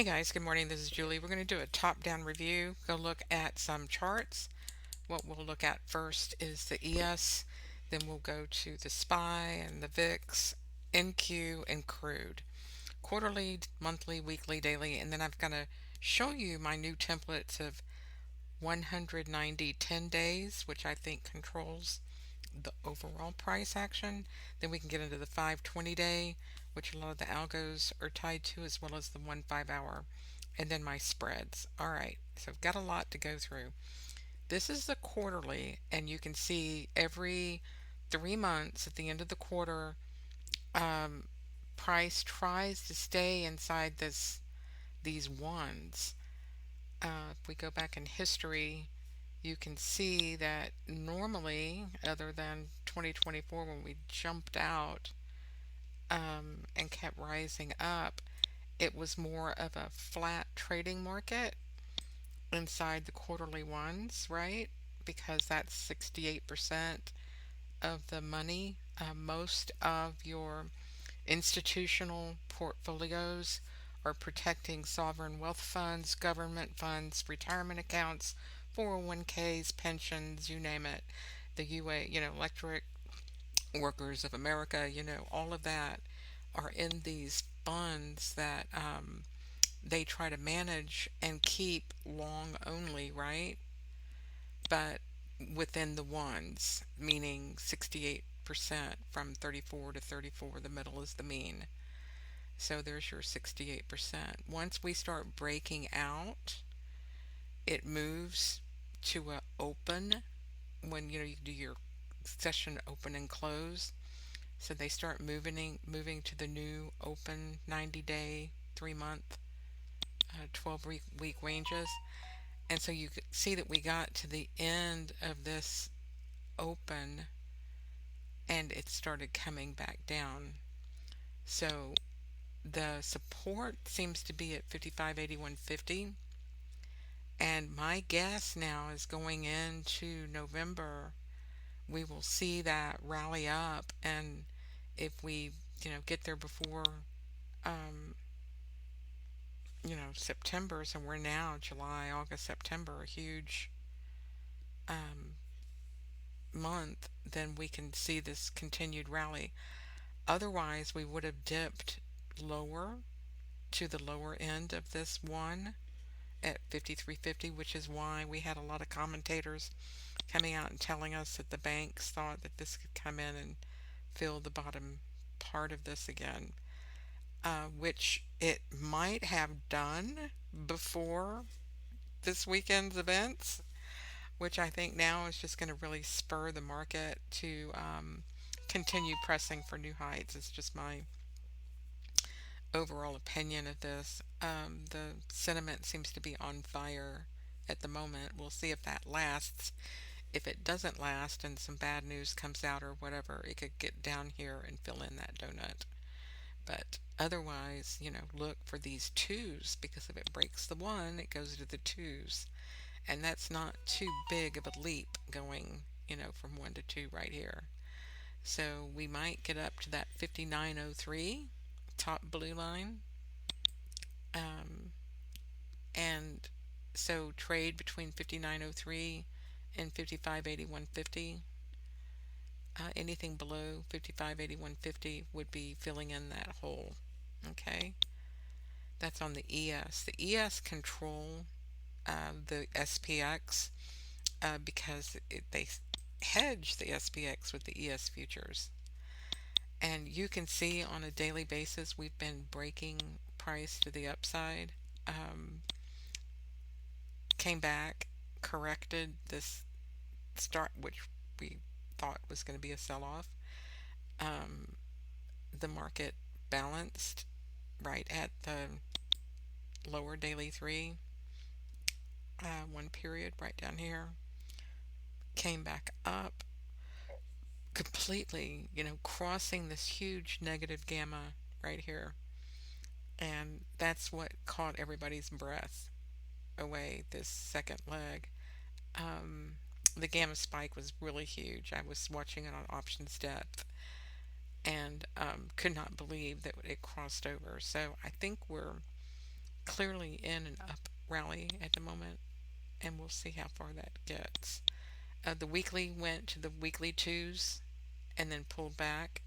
Hey guys, good morning. This is Julie. We're going to do a top-down review. Go look at some charts. What we'll look at first is the ES, then we'll go to the SPY and the VIX, NQ, and Crude. Quarterly, monthly, weekly, daily, and then I'm going to show you my new templates of 190 10 days, which I think controls the overall price action. Then we can get into the 520 day, which a lot of the algos are tied to, as well as the 1 5 hour, and then my spreads. All right, so I've got a lot to go through. This is the quarterly, and you can see every 3 months at the end of the quarter, um, price tries to stay inside these ones. If we go back in history, you can see that normally, other than 2024 when we jumped out and kept rising up, it was more of a flat trading market inside the quarterly ones, right? Because that's 68% of the money. Most of your institutional portfolios are protecting sovereign wealth funds, government funds, retirement accounts, 401ks, pensions, you name it. The UA, Electric Workers of America, all of that are in these funds that they try to manage and keep long only, right? But within the ones, meaning 68% from 34 to 34, the middle is the mean. So there's your 68%. Once we start breaking out, it moves to a open when you do your session open and close. So they start moving to the new open 90-day, 3 month, 12-week ranges. And so you could see that we got to the end of this open and it started coming back down. So the support seems to be at 55.8150, and my guess now is going into November we will see that rally up, and if we get there before um, September, so we're now July, August, September, a huge um, month, then we can see this continued rally. Otherwise, we would have dipped lower to the lower end of this one at 53.50, which is why we had a lot of commentators coming out and telling us that the banks thought that this could come in and fill the bottom part of this again, which it might have done before this weekend's events, which I think now is just going to really spur the market to continue pressing for new heights. It's just my overall opinion of this. The sentiment seems to be on fire at the moment. We'll see if that lasts. If it doesn't last and some bad news comes out or whatever, it could get down here and fill in that donut. But otherwise, look for these twos, because if it breaks the one, it goes to the twos. And that's not too big of a leap going, from one to two right here. So we might get up to that 59.03 top blue line. Um, and so trade between 59.03 and 55.8150. Anything below 55.8150 would be filling in that hole. Okay, that's on the ES. The ES control the SPX because they hedge the SPX with the ES futures. And you can see on a daily basis we've been breaking price to the upside. Um, Came back, corrected this start, which we thought was going to be a sell-off. Um, the market balanced right at the lower daily three, one period right down here, came back up completely, crossing this huge negative gamma right here. And that's what caught everybody's breath away this second leg. Um, the gamma spike was really huge. I was watching it on options depth and could not believe that it crossed over. So I think we're clearly in an up rally at the moment, and we'll see how far that gets. The weekly went to the weekly twos and then pulled back,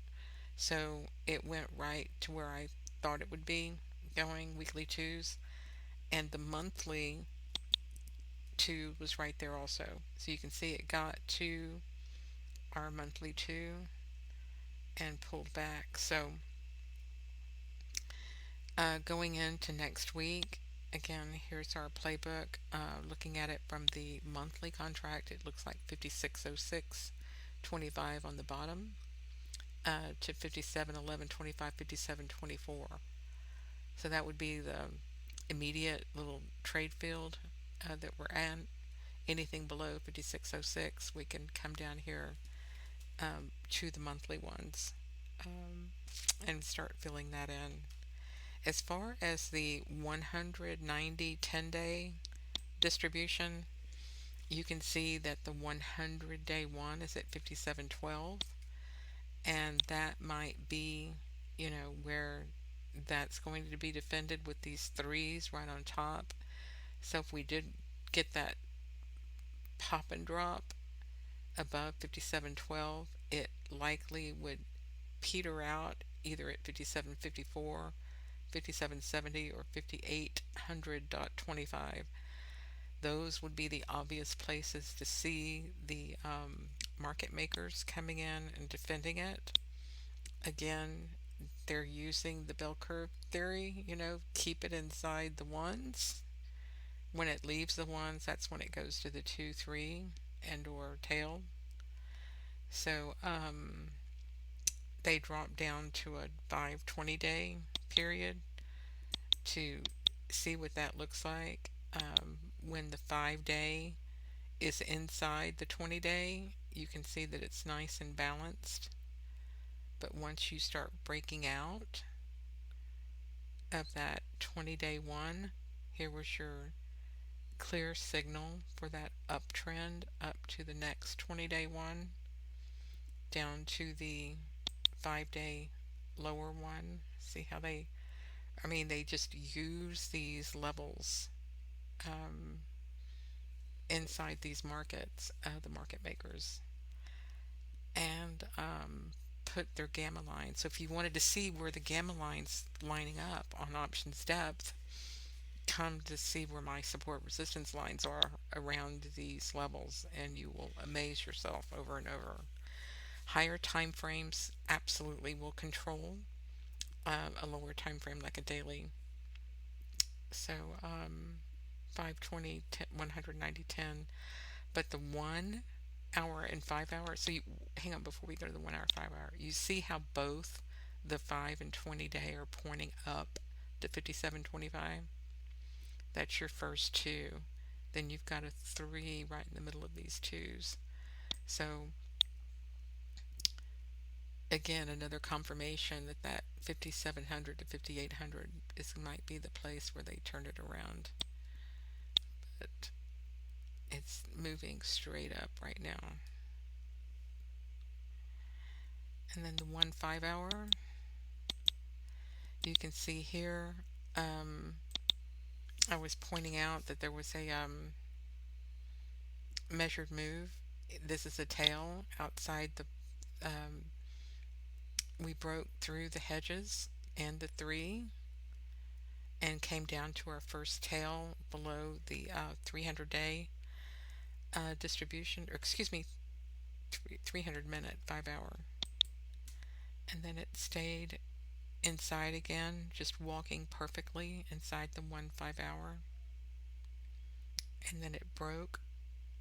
so it went right to where I thought it would be going, weekly twos, and the monthly two was right there also. So you can see it got to our monthly two and pulled back. So going into next week, again, here's our playbook. Looking at it from the monthly contract, it looks like 5606.25 on the bottom, to 5711.25, 5724. So that would be the immediate little trade field that we're at. Anything below 5606, we can come down here to the monthly ones um, and start filling that in. As far as the 190 10-day distribution, you can see that the 100-day one is at 5712, and that might be, where that's going to be defended with these threes right on top. So if we did get that pop and drop above 5712, it likely would peter out either at 5754, 5770, or 5800.25. Those would be the obvious places to see the market makers coming in and defending it. Again, they're using the bell curve theory, keep it inside the ones. When it leaves the ones, that's when it goes to the 2, 3, and or tail. So they drop down to a 520-day period to see what that looks like. When the 5-day is inside the 20-day, you can see that it's nice and balanced. But once you start breaking out of that 20-day one, here was your clear signal for that uptrend up to the next 20-day one, down to the 5-day lower one. See how they just use these levels inside these markets, the market makers, and put their gamma lines. So if you wanted to see where the gamma lines lining up on options depth, come to see where my support resistance lines are around these levels, and you will amaze yourself over and over. Higher time frames absolutely will control a lower time frame like a daily. So 520, 10, 190, 10. But the 1 hour and 5 hour, so hang on before we go to the 1 hour, 5 hour. You see how both the 5 and 20 day are pointing up to 57.25? That's your first two. Then you've got a 3 right in the middle of these twos. So again, another confirmation that 5700 to 5800 might be the place where they turn it around. But it's moving straight up right now. And then the 1 5 hour, you can see here, I was pointing out that there was a measured move. This is a tail outside the we broke through the hedges and the 3 and came down to our first tail below the 300-day distribution, or excuse me, 300-minute 5 hour. And then it stayed inside again, just walking perfectly inside the 1 5 hour. And then it broke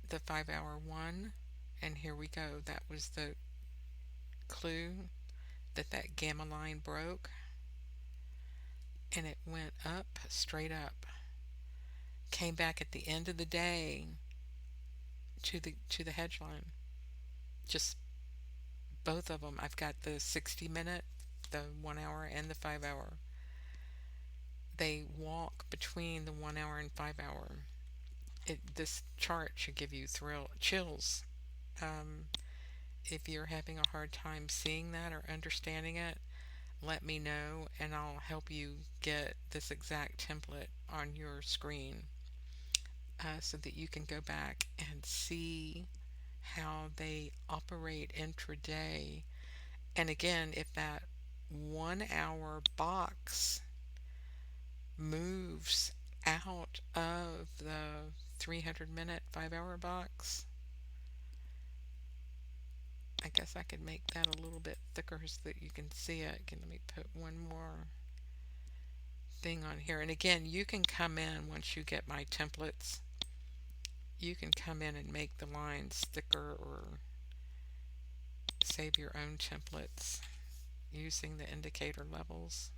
the 5 hour one, and here we go. That was the clue that gamma line broke, and it went up, straight up. Came back at the end of the day to the hedge line. Just both of them. I've got the 60-minute, the 1 hour, and the 5 hour. They walk between the 1 hour and 5 hour. This chart should give you chills. If you're having a hard time seeing that or understanding it, let me know and I'll help you get this exact template on your screen so that you can go back and see how they operate intraday. And again, if that 1 hour box moves out of the 300-minute 5 hour box, I guess I could make that a little bit thicker so that you can see it. Let me put one more thing on here. And again, you can come in once you get my templates. You can come in and make the lines thicker or save your own templates using the indicator levels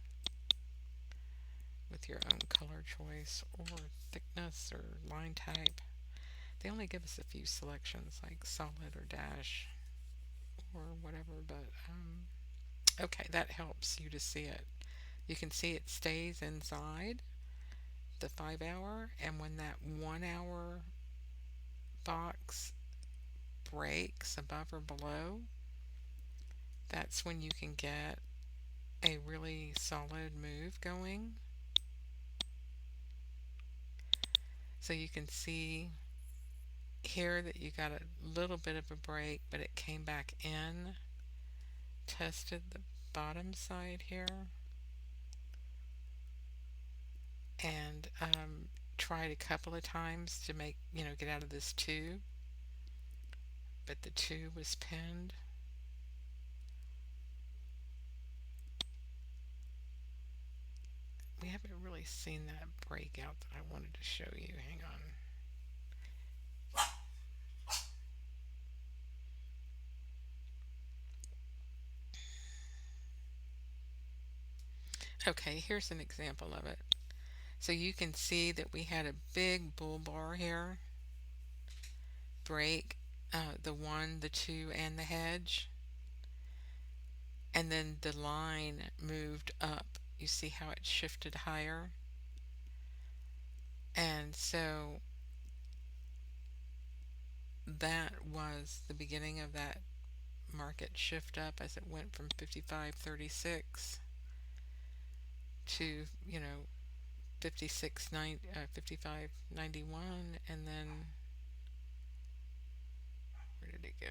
with your own color choice or thickness or line type. They only give us a few selections like solid or dash or whatever, but okay, that helps you to see it. You can see it stays inside the 5 hour, and when that 1 hour box breaks above or below, that's when you can get a really solid move going. So you can see here that you got a little bit of a break, but it came back in, tested the bottom side here, and tried a couple of times to make, get out of this 2, but the 2 was pinned. We haven't really seen that breakout that I wanted to show you. Hang on. Okay, here's an example of it. So you can see that we had a big bull bar here, break the 1, the 2, and the hedge, and then the line moved up. You see how it shifted higher? And so that was the beginning of that market shift up as it went from 55.36 to 55.91, and then where did it go?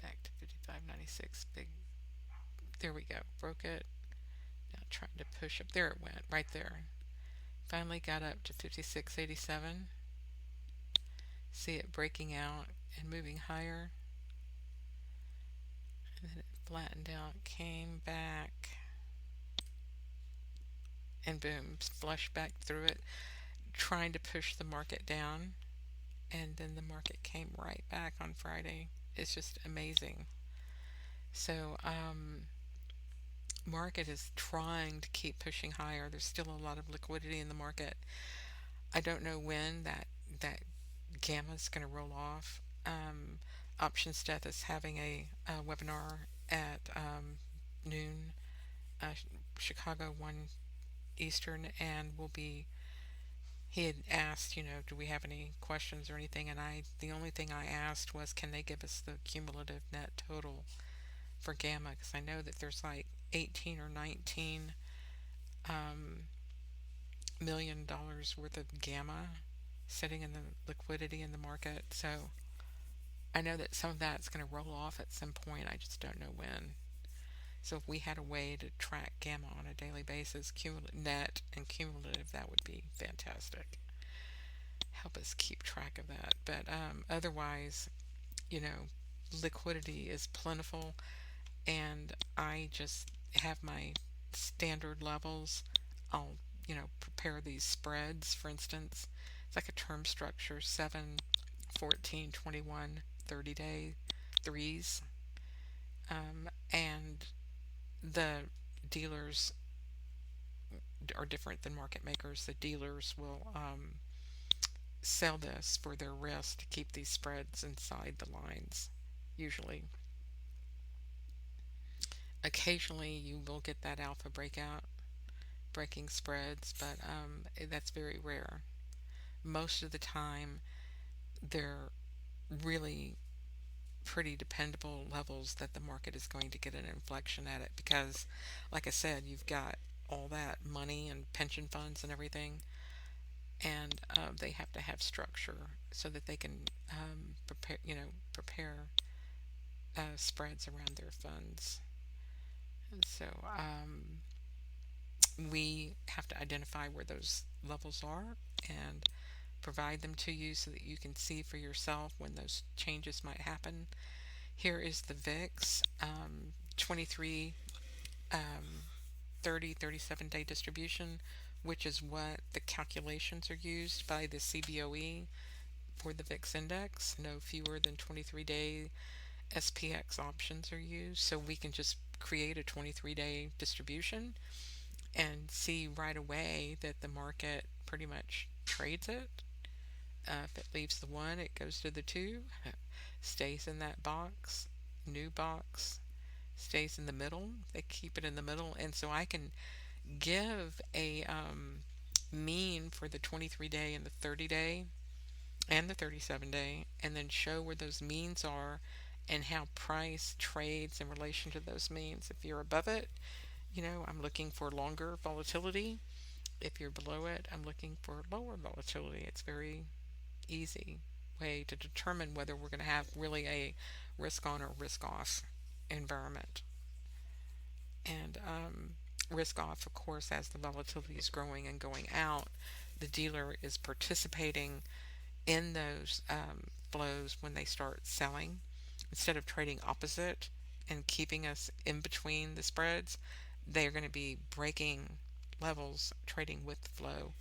Back to 55.96. Big, there we go, broke it. Now trying to push up, there it went, right there. Finally got up to 56.87. See it breaking out and moving higher, and then it flattened out, came back, and boom, flushed back through it, trying to push the market down, and then the market came right back on Friday. It's just amazing. So market is trying to keep pushing higher. There's still a lot of liquidity in the market. I don't know when that gamma is going to roll off. Options Death is having a webinar at noon, Chicago 1 Eastern, and he had asked, do we have any questions or anything, and the only thing I asked was, can they give us the cumulative net total for gamma, because I know that there's like 18 or 19 $1 million worth of gamma sitting in the liquidity in the market. So I know that some of that's going to roll off at some point. I just don't know when. So if we had a way to track gamma on a daily basis, net and cumulative, that would be fantastic. Help us keep track of that. But otherwise, liquidity is plentiful, and I just have my standard levels. I'll, prepare these spreads, for instance. It's like a term structure, 7, 14, 21, 30-day threes. And the dealers are different than market makers. The dealers will sell this for their risk to keep these spreads inside the lines, usually. Occasionally you will get that alpha breakout, breaking spreads, but that's very rare. Most of the time they're really pretty dependable levels that the market is going to get an inflection at it because, like I said, you've got all that money and pension funds and everything, and they have to have structure so that they can prepare spreads around their funds. And so we have to identify where those levels are and provide them to you so that you can see for yourself when those changes might happen. Here is the VIX 23, 30, 37-day distribution, which is what the calculations are used by the CBOE for the VIX index. No fewer than 23-day SPX options are used. So we can just create a 23-day distribution and see right away that the market pretty much trades it. If it leaves the 1, it goes to the 2, stays in that box, new box, stays in the middle. They keep it in the middle. And so I can give a mean for the 23-day and the 30-day and the 37-day, and then show where those means are and how price trades in relation to those means. If you're above it, I'm looking for longer volatility. If you're below it, I'm looking for lower volatility. It's very easy way to determine whether we're going to have really a risk on or risk off environment. And risk off, of course, as the volatility is growing and going out, the dealer is participating in those flows when they start selling. Instead of trading opposite and keeping us in between the spreads, they're going to be breaking levels, trading with the flow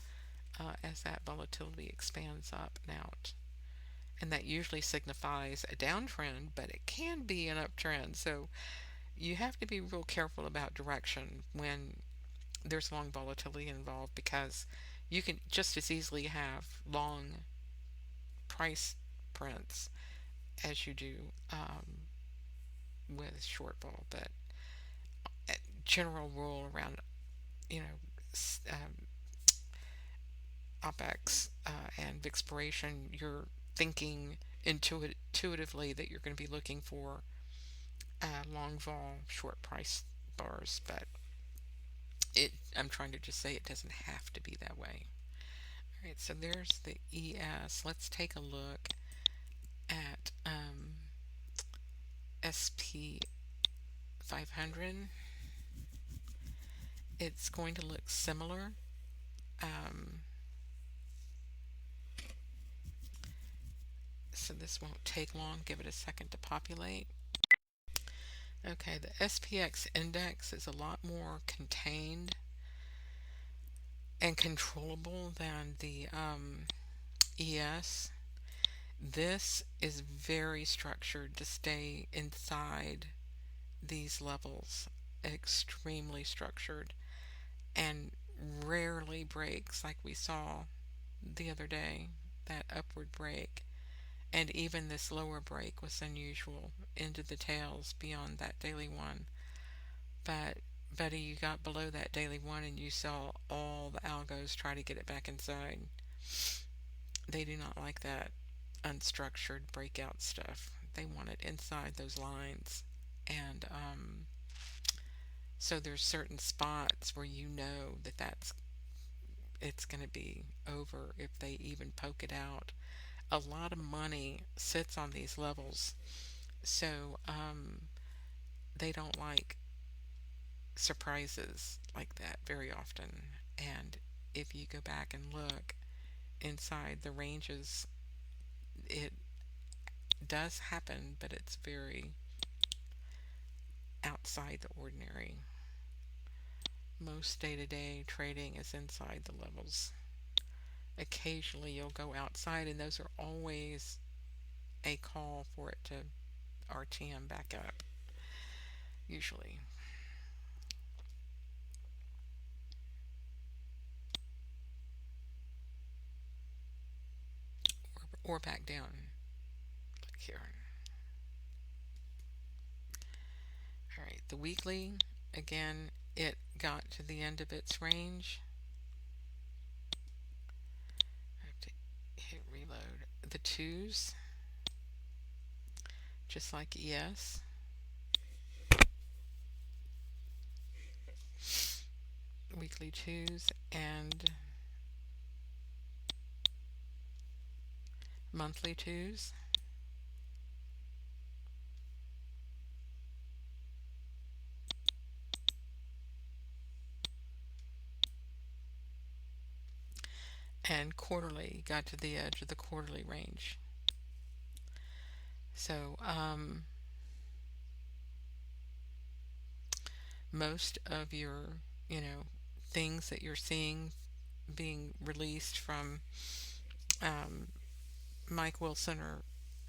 as that volatility expands up and out. And that usually signifies a downtrend, but it can be an uptrend. So you have to be real careful about direction when there's long volatility involved, because you can just as easily have long price prints as you do with short vol. But general rule around, you know, OPEX and expiration, you're thinking intuitively that you're going to be looking for long vol short price bars, but I'm trying to just say it doesn't have to be that way. All right, so there's the ES. Let's take a look at SP 500. It's going to look similar. So this won't take long. Give it a second to populate. Okay, the SPX index is a lot more contained and controllable than the ES. This is very structured to stay inside these levels, extremely structured, and rarely breaks like we saw the other day, that upward break. And even this lower break was unusual into the tails beyond that daily 1. But buddy, you got below that daily 1 and you saw all the algos try to get it back inside. They do not like that unstructured breakout stuff. They want it inside those lines. And so there's certain spots where that it's going to be over if they even poke it out. A lot of money sits on these levels, so they don't like surprises like that very often. And if you go back and look inside the ranges, it does happen, but it's very outside the ordinary. Most day-to-day trading is inside the levels. Occasionally you'll go outside, and those are always a call for it to RTM back up, usually. Or back down. Look here. Alright, the weekly, again, it got to the end of its range. I have to hit reload. The twos just like ES. Weekly twos and monthly twos. And quarterly, got to the edge of the quarterly range. So most of your, things that you're seeing being released from um, Mike Wilson, or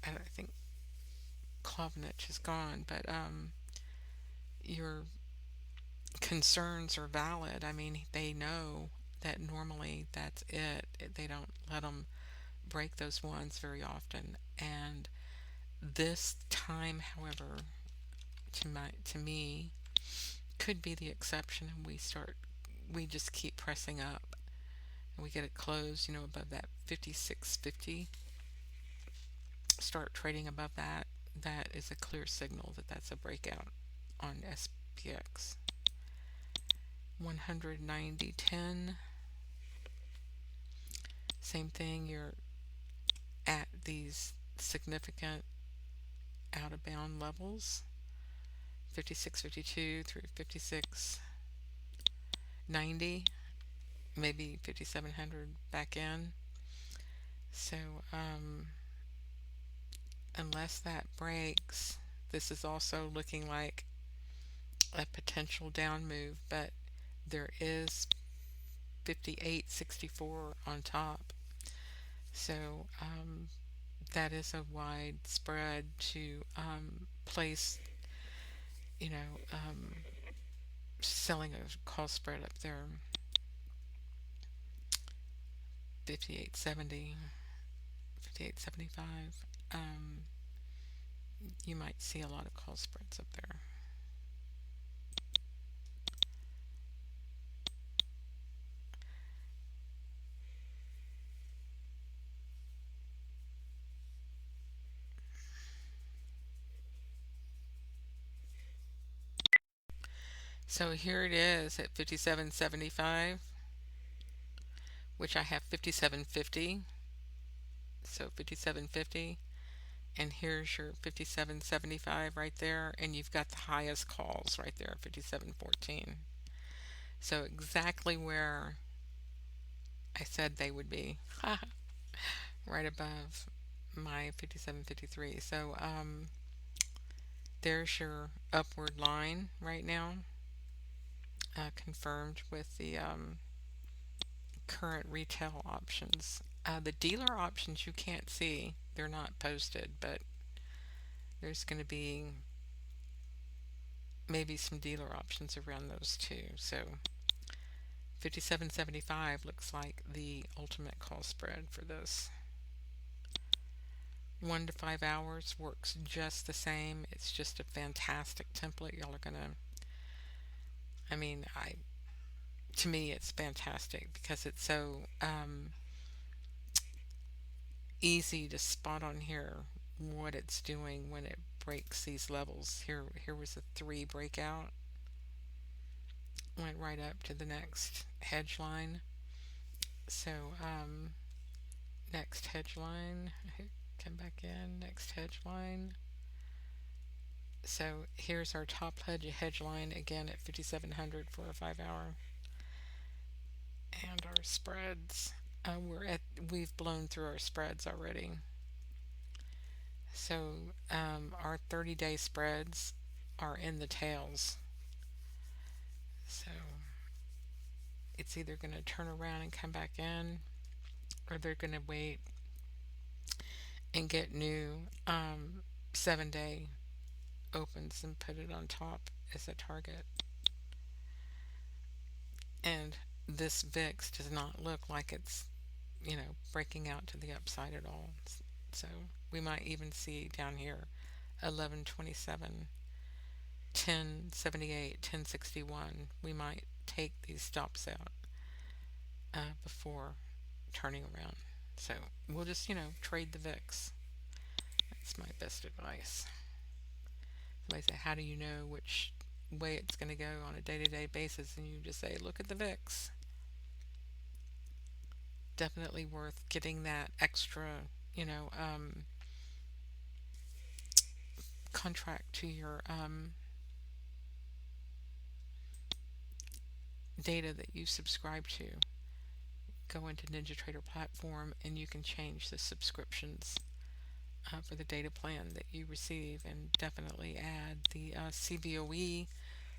I think Klovnich is gone, but your concerns are valid. I mean, they know that normally that's it. They don't let them break those ones very often. And this time, however, to me, could be the exception, and we just keep pressing up, and we get it closed, above that 5650. Start trading above that. That is a clear signal that that's a breakout on SPX. 190.10. Same thing. You're at these significant out of bound levels. 56.52 through 56.90, maybe 5700 back in. So unless that breaks, this is also looking like a potential down move, but there is 58.64 on top. So that is a wide spread to place, you know, um, selling a call spread up there. 58.70, 58.75. You might see a lot of call spreads up there. So here it is at 57.75, which I have 57.50. So 57.50, and here's your 57.75 right there, and you've got the highest calls right there, 57.14. So exactly where I said they would be, right above my 57.53. So there's your upward line right now, confirmed with the current retail options. The dealer options you can't see, they're not posted, but there's going to be maybe some dealer options around those too. So 57.75 looks like the ultimate call spread for this. 1 to 5 hours works just the same. It's just a fantastic template. Y'all are gonna, I mean, to me it's fantastic because it's so easy to spot on here what it's doing when it breaks these levels. Here was a 3 breakout, went right up to the next hedge line. So next hedge line, come back in, next hedge line. So here's our top hedge line again at 5700 for a 5 hour, and our spreads. We've blown through our spreads already. So our 30-day spreads are in the tails. So it's either going to turn around and come back in, or they're going to wait and get new 7-day opens and put it on top as a target. And this VIX does not look like it's, breaking out to the upside at all. So we might even see down here 1127, 1078, 1061. We might take these stops out before turning around. So we'll just, trade the VIX. That's my best advice. Somebody say, how do you know which way it's going to go on a day-to-day basis? And you just say, look at the VIX. Definitely worth getting that extra, you know, contract to your data that you subscribe to. Go into NinjaTrader platform and you can change the subscriptions for the data plan that you receive, and definitely add the CBOE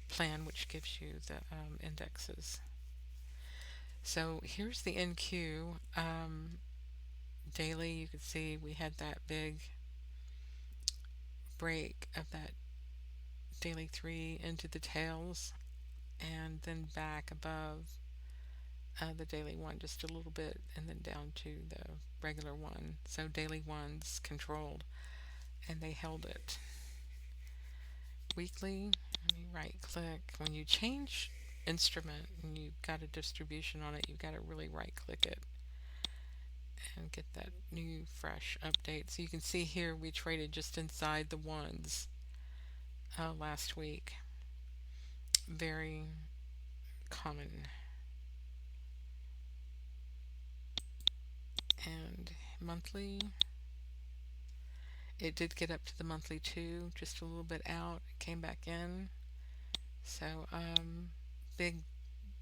plan, which gives you the indexes. So here's the NQ daily. You can see we had that big break of that daily 3 into the tails, and then back above the daily 1 just a little bit, and then down to the regular 1. So daily 1's controlled, and they held it. Weekly, let me right click. When you change instrument and you've got a distribution on it, you've got to really right click it and get that new fresh update. So you can see here we traded just inside the ones last week. Very common. And monthly, it did get up to the monthly 2, just a little bit out. It came back in. So big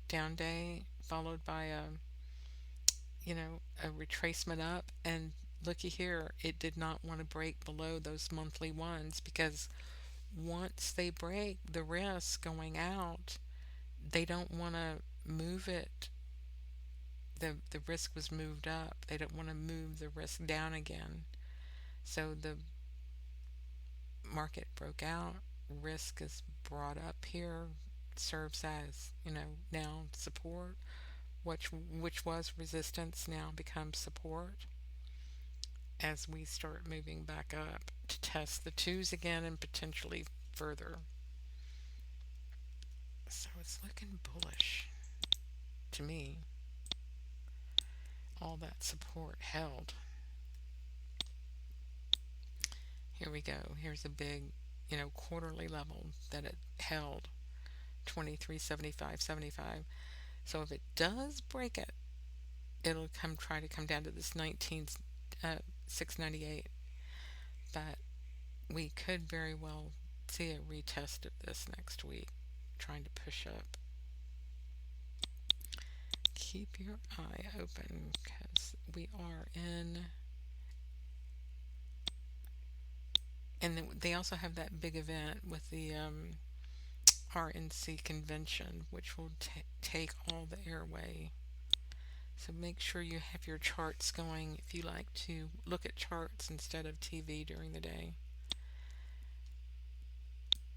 down day followed by a retracement up, and looky here, it did not want to break below those monthly ones, because once they break the risk going out, they don't want to move it. The risk was moved up. They don't want to move the risk down again. So the market broke out. Risk is brought up here, serves as, now support, which was resistance, now becomes support as we start moving back up to test the 2s again and potentially further. So it's looking bullish to me. All that support held. Here we go. Here's a big, quarterly level that it held, 23.75.75. So if it does break it, it'll try to come down to this 19.698. But we could very well see a retest of this next week, trying to push up. Keep your eye open, because we are in. And they also have that big event with the RNC convention, which will take all the airway. So make sure you have your charts going if you like to look at charts instead of TV during the day.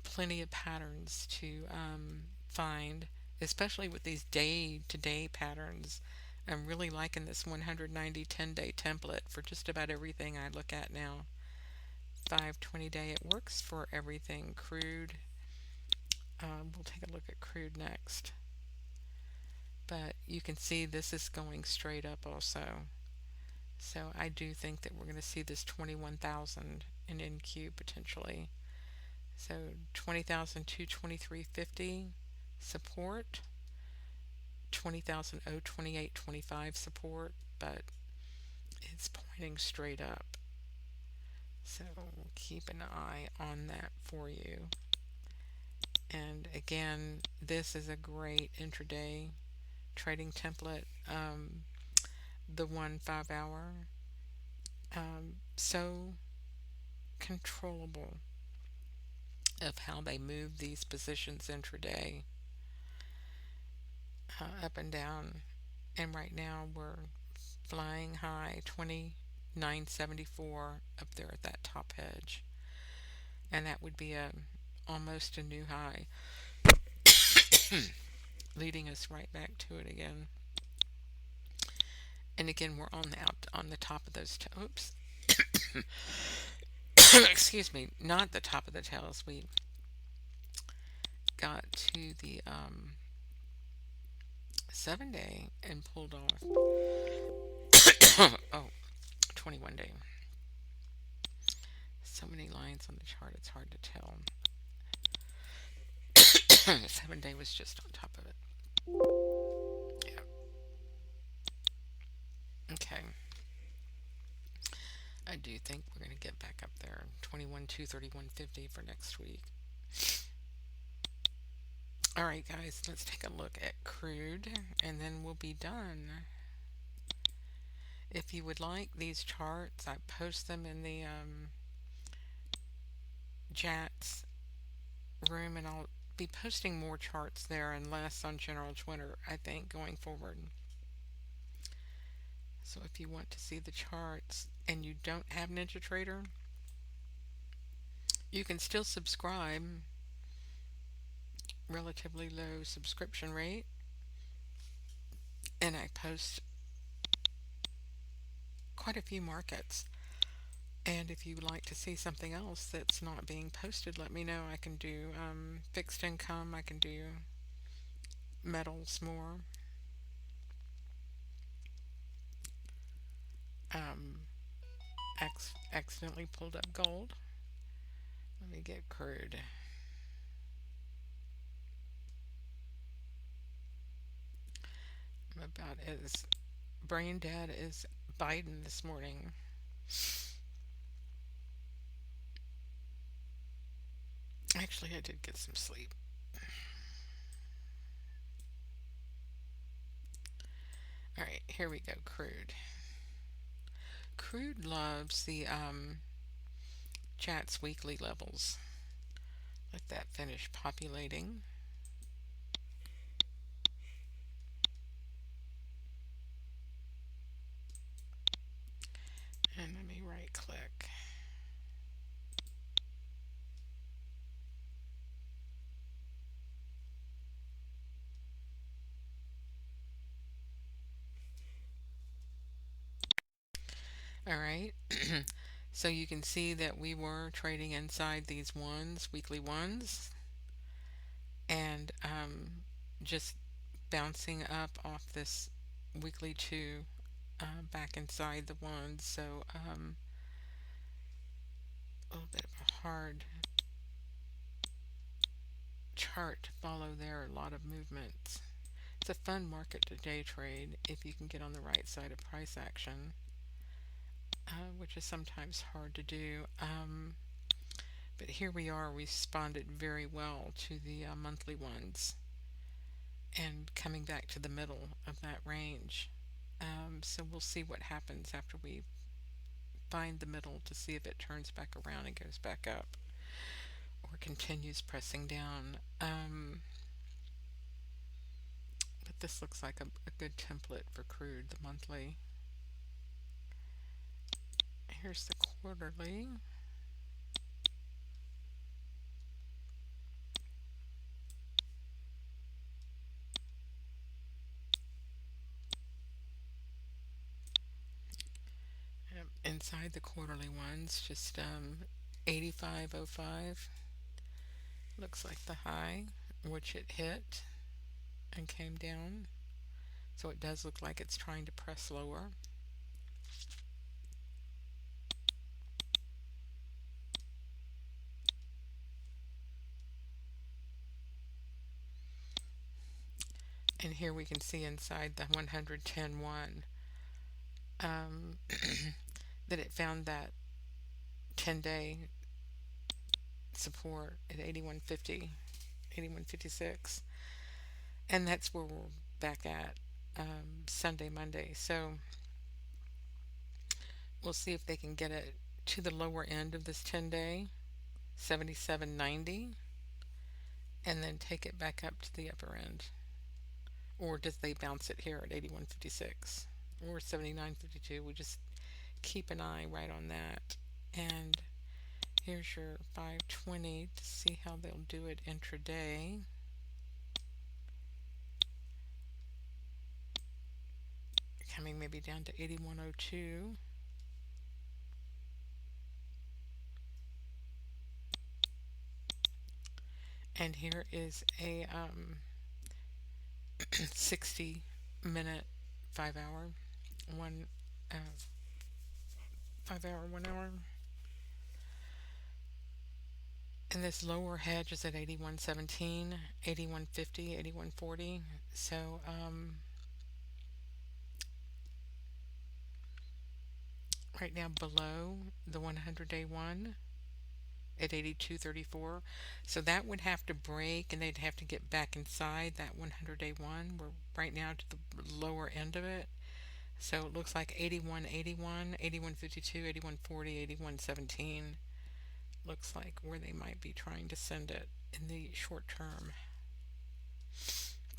Plenty of patterns to find, especially with these day-to-day patterns. I'm really liking this 190 10-day template for just about everything I look at now. 520 day, it works for everything. Crude, we'll take a look at crude next. But you can see this is going straight up also. So I do think that we're going to see this 21,000 in NQ potentially. So 20,000 to 23.50 support, 20,000 028.25 support, but it's pointing straight up. So we'll keep an eye on that for you. And again, this is a great intraday trading template. The 1 5-hour, so controllable of how they move these positions intraday, up and down. And right now we're flying high, 29.74 up there at that top edge, and that would be almost a new high, leading us right back to it again. And again, we're on the top of those oops. Excuse me, not the top of the tails. We got to the 7-day and pulled off. Oh, 21-day. So many lines on the chart, it's hard to tell. 7 day was just on top of it. Yeah. Okay. I do think we're going to get back up there. 21,231.50 for next week. All right, guys, let's take a look at crude and then we'll be done. If you would like these charts, I post them in the Jats room, and I'll be posting more charts there and less on general Twitter, I think, going forward. So if you want to see the charts and you don't have NinjaTrader, you can still subscribe. Relatively low subscription rate, and I post quite a few markets. And if you would like to see something else that's not being posted, let me know. I can do fixed income, I can do metals more. Um, accidentally pulled up gold. Let me get crude. I'm about as brain dead as Biden this morning. Actually, I did get some sleep. All right, here we go. Crude. Crude loves the Chat's weekly levels. Let that finish populating. And let me right click. All right. So you can see that we were trading inside these ones, weekly ones, and just bouncing up off this weekly two back inside the ones. So a little bit of a hard chart to follow there, a lot of movements. It's a fun market to day trade if you can get on the right side of price action, which is sometimes hard to do. But here we are, responded very well to the monthly ones and coming back to the middle of that range. So we'll see what happens after we find the middle to see if it turns back around and goes back up or continues pressing down. But this looks like a good template for crude, the monthly. Here's the quarterly. Inside the quarterly ones, just 85.05 looks like the high, which it hit and came down. So it does look like it's trying to press lower. And here we can see inside the 110.1 that it found that 10-day support at 81.50, 81.56, and that's where we're back at Sunday, Monday. So we'll see if they can get it to the lower end of this 10-day, 77.90, and then take it back up to the upper end. Or does they bounce it here at 81.56 or 79.52? We just keep an eye right on that. And here's your 520 to see how they'll do it intraday. Coming maybe down to 81.02. And here is a 60-minute, 5 hour, 1 hour. And this lower hedge is at 81.17, 81.50, 81.40. So right now below the 100-day one at 82.34. So that would have to break and they'd have to get back inside that 100-day one. We're right now to the lower end of it. So it looks like 81.81, 81.52, 81.40, 81.17 looks like where they might be trying to send it in the short term.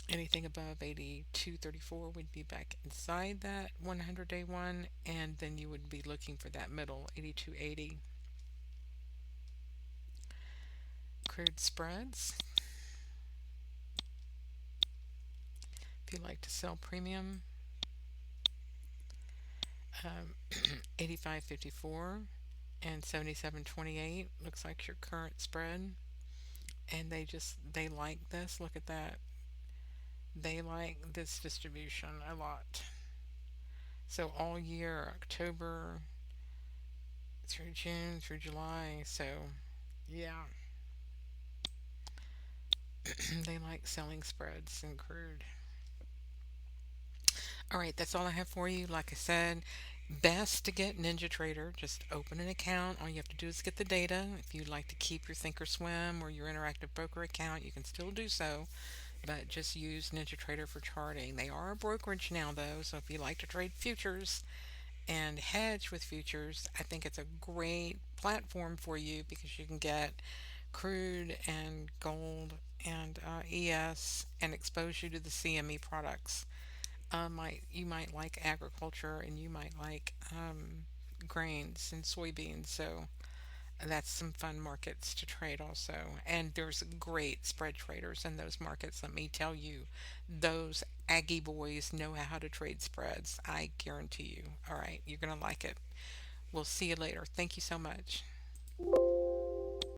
Anything above 82.34 would be back inside that 100-day one, and then you would be looking for that middle 82.80. Crude spreads. If you like to sell premium, um, 85.54 and 77.28 looks like your current spread. And they like this. Look at that. They like this distribution a lot. So all year, October through June through July. So yeah, they like selling spreads in crude. All right, that's all I have for you. Like I said, best to get NinjaTrader. Just open an account. All you have to do is get the data. If you'd like to keep your Thinkorswim or your Interactive Broker account, you can still do so, but just use NinjaTrader for charting. They are a brokerage now, though, so if you like to trade futures and hedge with futures, I think it's a great platform for you because you can get crude and gold and ES and expose you to the CME products. Might you might like agriculture and you might like grains and soybeans. So that's some fun markets to trade also. And there's great spread traders in those markets. Let me tell you, those Aggie boys know how to trade spreads. I guarantee you. All right, you're gonna like it. We'll see you later. Thank you so much.